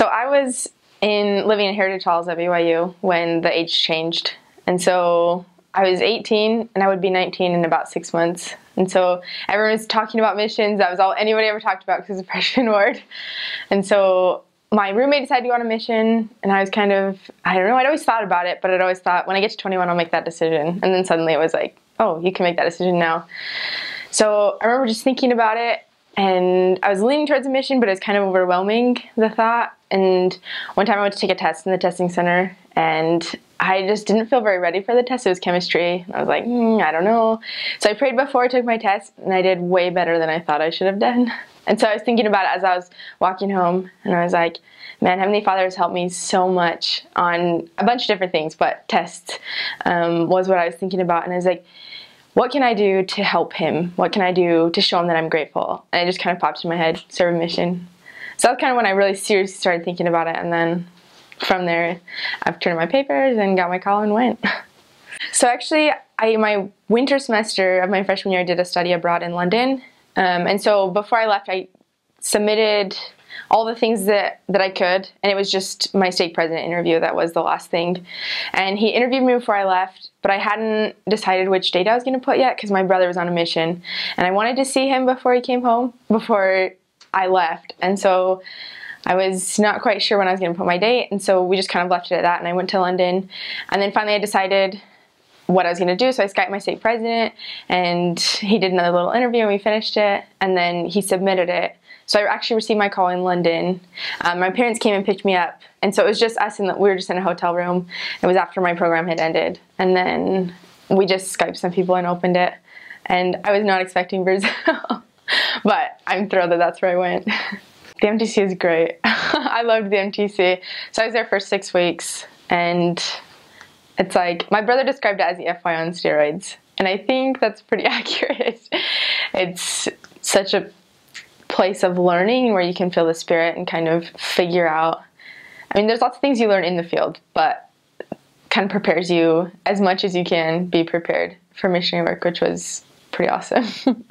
So I was living in Heritage Halls at BYU when the age changed. And so I was 18 and I would be 19 in about 6 months. And so everyone was talking about missions. That was all anybody ever talked about because it was a freshman ward. And so my roommate decided to go on a mission, and I was kind of, I don't know, I'd always thought about it, but I'd always thought when I get to 21 I'll make that decision. And then suddenly it was like, oh, you can make that decision now. So I remember just thinking about it, and I was leaning towards a mission, but it was kind of overwhelming, the thought. And one time I went to take a test in the testing center, and I just didn't feel very ready for the test. It was chemistry. And I was like, I don't know. So I prayed before I took my test, and I did way better than I thought I should have done. And so I was thinking about it as I was walking home, and I was like, man, Heavenly Father has helped me so much on a bunch of different things, but tests was what I was thinking about. And I was like, what can I do to help him? What can I do to show him that I'm grateful? And it just kind of popped in my head, serve a mission. So that's kind of when I really seriously started thinking about it. And then from there, I've turned in my papers and got my call and went. So actually, my winter semester of my freshman year, I did a study abroad in London. And so before I left, I submitted all the things that I could, and it was just my stake president interview that was the last thing. And he interviewed me before I left, but I hadn't decided which date I was going to put yet because my brother was on a mission, and I wanted to see him before he came home, before I left. And so I was not quite sure when I was going to put my date, and so we just kind of left it at that, and I went to London. And then finally I decided what I was going to do, so I Skyped my stake president, and he did another little interview, and we finished it, and then he submitted it. So I actually received my call in London. My parents came and picked me up, and so it was just us, and we were just in a hotel room. It was after my program had ended, and then we just Skyped some people and opened it, and I was not expecting Brazil, but I'm thrilled that that's where I went. The MTC is great. I loved the MTC. So I was there for 6 weeks, and it's like, my brother described it as the FY on steroids, and I think that's pretty accurate. It's such a place of learning where you can feel the Spirit and kind of figure out, I mean, there's lots of things you learn in the field, but kind of prepares you as much as you can be prepared for missionary work, which was pretty awesome.